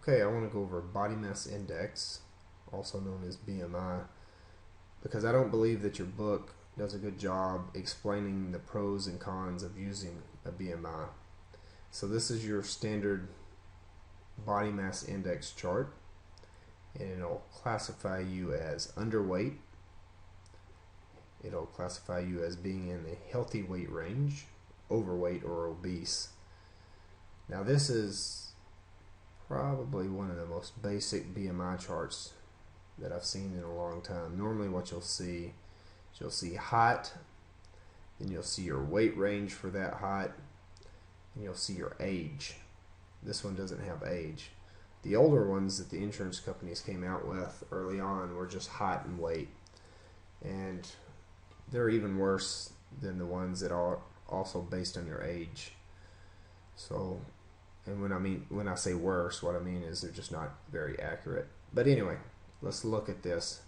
Okay, I want to go over body mass index, also known as BMI, because I don't believe that your book does a good job explaining the pros and cons of using a BMI. So this is your standard body mass index chart, and it'll classify you as underweight. It'll classify you as being in the healthy weight range, overweight, or obese. Now this is probably one of the most basic BMI charts that I've seen in a long time. Normally what you'll see is height, then you'll see your weight range for that height, and you'll see your age. This one doesn't have age. The older ones that the insurance companies came out with early on were just height and weight, and they're even worse than the ones that are also based on your age. So, and when I say worse, what I mean is they're just not very accurate. But anyway, let's look at this.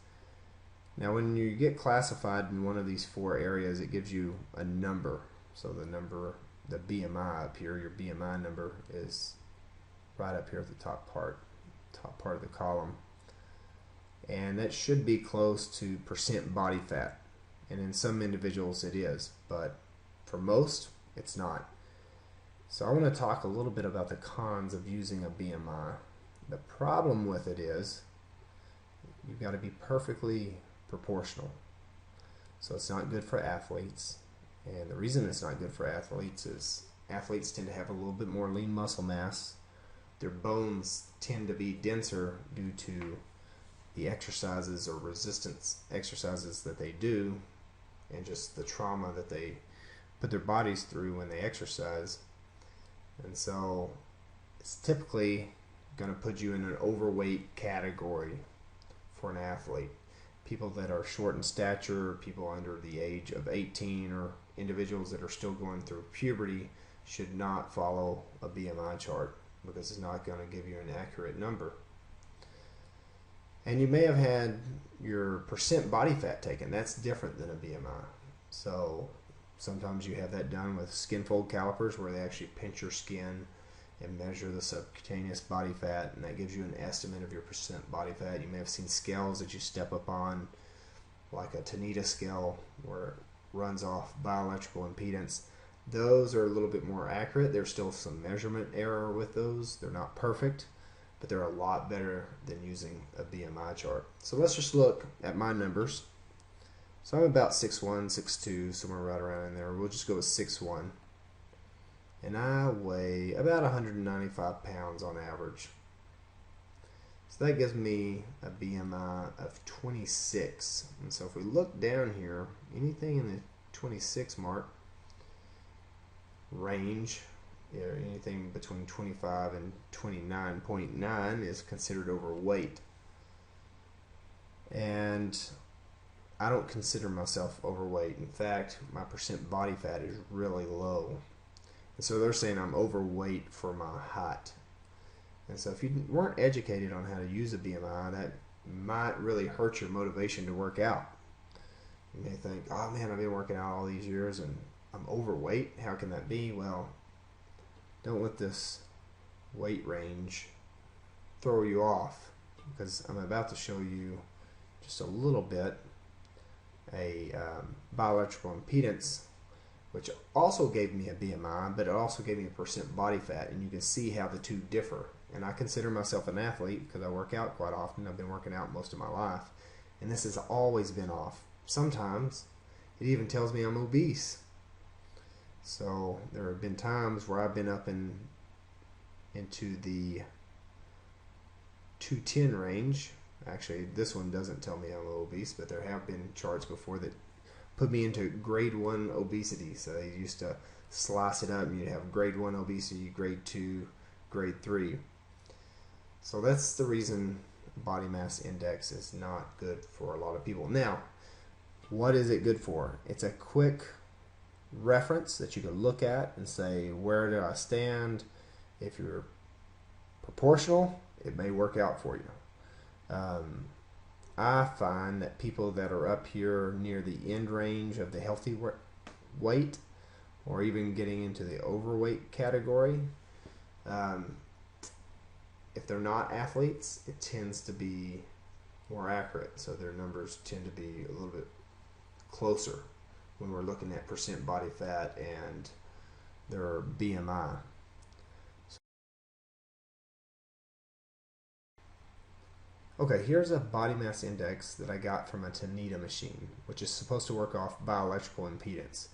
Now when you get classified in one of these four areas, it gives you a number. So the number, the BMI up here, your BMI number is right up here at the top part of the column. And that should be close to percent body fat. And in some individuals it is, but for most it's not. So I want to talk a little bit about the cons of using a BMI. The problem with it is you've got to be perfectly proportional. So it's not good for athletes. And the reason it's not good for athletes is athletes tend to have a little bit more lean muscle mass. Their bones tend to be denser due to the exercises or resistance exercises that they do, and just the trauma that they put their bodies through when they exercise. And so it's typically going to put you in an overweight category for an athlete. People that are short in stature, people under the age of 18, or individuals that are still going through puberty should not follow a BMI chart, because it's not going to give you an accurate number. And you may have had your percent body fat taken. That's different than a BMI. So sometimes you have that done with skin fold calipers, where they actually pinch your skin and measure the subcutaneous body fat, and that gives you an estimate of your percent body fat. You may have seen scales that you step up on, like a Tanita scale, where it runs off bioelectrical impedance. Those are a little bit more accurate. There's still some measurement error with those. They're not perfect, but they're a lot better than using a BMI chart. So let's just look at my numbers. So I'm about 6'1", 6'2", somewhere right around in there. We'll just go with 6'1". And I weigh about 195 pounds on average. So that gives me a BMI of 26. And so if we look down here, anything in the 26 mark range, anything between 25 and 29.9 is considered overweight. And I don't consider myself overweight. In fact, my percent body fat is really low. And so they're saying I'm overweight for my height. And so if you weren't educated on how to use a BMI, that might really hurt your motivation to work out. You may think, oh man, I've been working out all these years and I'm overweight. How can that be? Well, don't let this weight range throw you off, because I'm about to show you just a little bit a bioelectrical impedance, which also gave me a BMI, but it also gave me a percent body fat, and you can see how the two differ. And I consider myself an athlete because I work out quite often. I've been working out most of my life, and this has always been off. Sometimes it even tells me I'm obese. So there have been times where I've been up into the 210 range. Actually, this one doesn't tell me I'm obese, but there have been charts before that put me into grade 1 obesity. So they used to slice it up, and you'd have grade 1 obesity, grade 2, grade 3. So that's the reason body mass index is not good for a lot of people. Now, what is it good for? It's a quick reference that you can look at and say, where do I stand? If you're proportional, it may work out for you. I find that people that are up here near the end range of the healthy weight, or even getting into the overweight category, if they're not athletes, it tends to be more accurate. So their numbers tend to be a little bit closer when we're looking at percent body fat and their BMI. Okay, here's a body mass index that I got from a Tanita machine, which is supposed to work off bioelectrical impedance,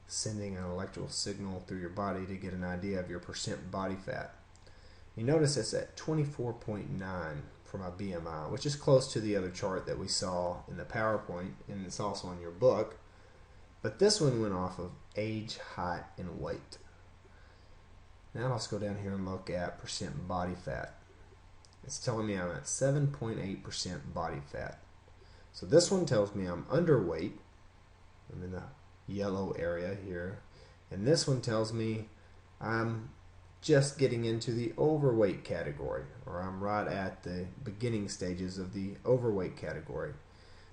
sending an electrical signal through your body to get an idea of your percent body fat. You notice it's at 24.9 for my BMI, which is close to the other chart that we saw in the PowerPoint, and it's also in your book. But this one went off of age, height, and weight. Now let's go down here and look at percent body fat. It's telling me I'm at 7.8% body fat. So this one tells me I'm underweight. I'm in the yellow area here. And this one tells me I'm just getting into the overweight category, or I'm right at the beginning stages of the overweight category.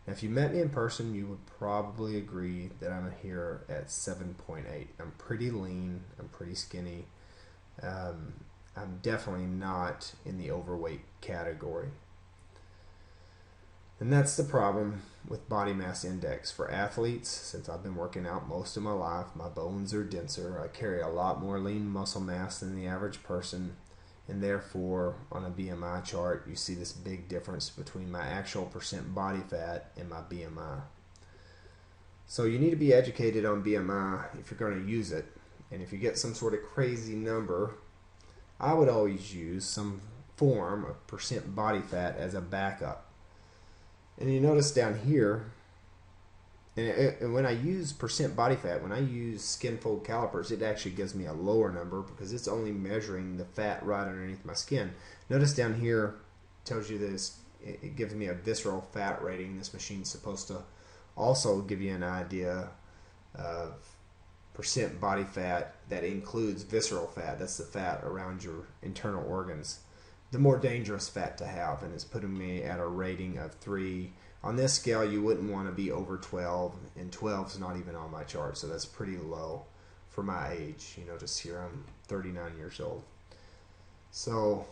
Now, if you met me in person, you would probably agree that I'm here at 7.8. I'm pretty lean. I'm pretty skinny. I'm definitely not in the overweight category. And that's the problem with body mass index. For athletes, since I've been working out most of my life, my bones are denser. I carry a lot more lean muscle mass than the average person. And therefore, on a BMI chart, you see this big difference between my actual percent body fat and my BMI. So you need to be educated on BMI if you're going to use it. And if you get some sort of crazy number, I would always use some form of percent body fat as a backup. And you notice down here, and when I use percent body fat, when I use skin fold calipers, it actually gives me a lower number because it's only measuring the fat right underneath my skin. Notice down here, it tells you this, it gives me a visceral fat rating. This machine's supposed to also give you an idea of percent body fat that includes visceral fat. That's the fat around your internal organs. The more dangerous fat to have, and it's putting me at a rating of 3. On this scale, you wouldn't want to be over 12, and 12 is not even on my chart, so that's pretty low for my age. You notice here I'm 39 years old. So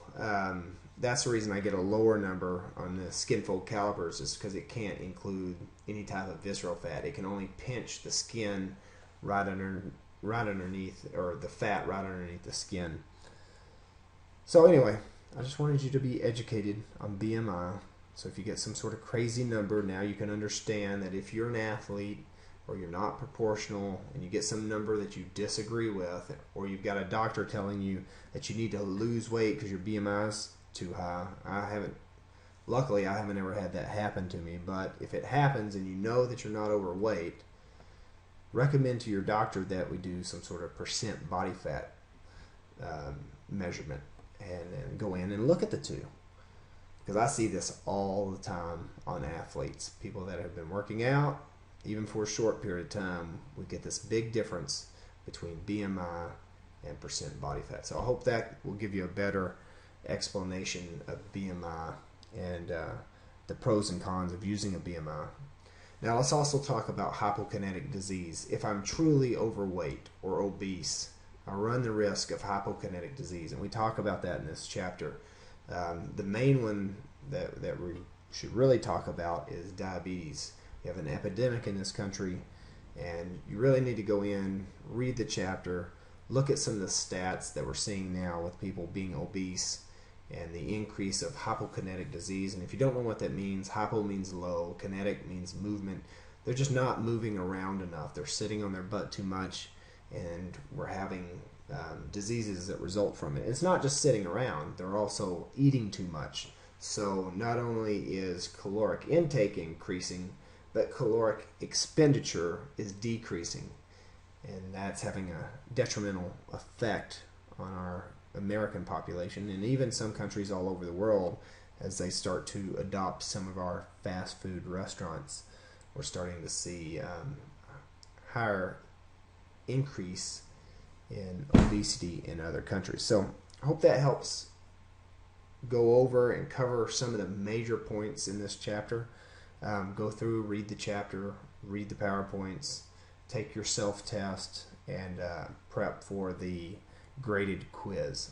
that's the reason I get a lower number on the skin fold calipers, is because it can't include any type of visceral fat. It can only pinch the skin right underneath, or the fat right underneath the skin. So anyway, I just wanted you to be educated on BMI. So if you get some sort of crazy number, now you can understand that if you're an athlete or you're not proportional and you get some number that you disagree with, or you've got a doctor telling you that you need to lose weight because your BMI is too high. Luckily I haven't ever had that happen to me, but if it happens and you know that you're not overweight, recommend to your doctor that we do some sort of percent body fat measurement, and go in and look at the two, because I see this all the time on athletes, people that have been working out even for a short period of time. We get this big difference between BMI and percent body fat. So I hope that will give you a better explanation of BMI and the pros and cons of using a BMI. Now let's also talk about hypokinetic disease. If I'm truly overweight or obese, I run the risk of hypokinetic disease, and we talk about that in this chapter. The main one that we should really talk about is diabetes. You have an epidemic in this country, and you really need to go in, read the chapter, look at some of the stats that we're seeing now with people being obese and the increase of hypokinetic disease. And if you don't know what that means, hypo means low, kinetic means movement. They're just not moving around enough. They're sitting on their butt too much, and we're having diseases that result from it. It's not just sitting around, they're also eating too much. So not only is caloric intake increasing, but caloric expenditure is decreasing. And that's having a detrimental effect on our American population, and even some countries all over the world, as they start to adopt some of our fast food restaurants. We're starting to see higher increase in obesity in other countries. So I hope that helps go over and cover some of the major points in this chapter. Go through, read the chapter, read the PowerPoints, take your self-test, and prep for the graded quiz.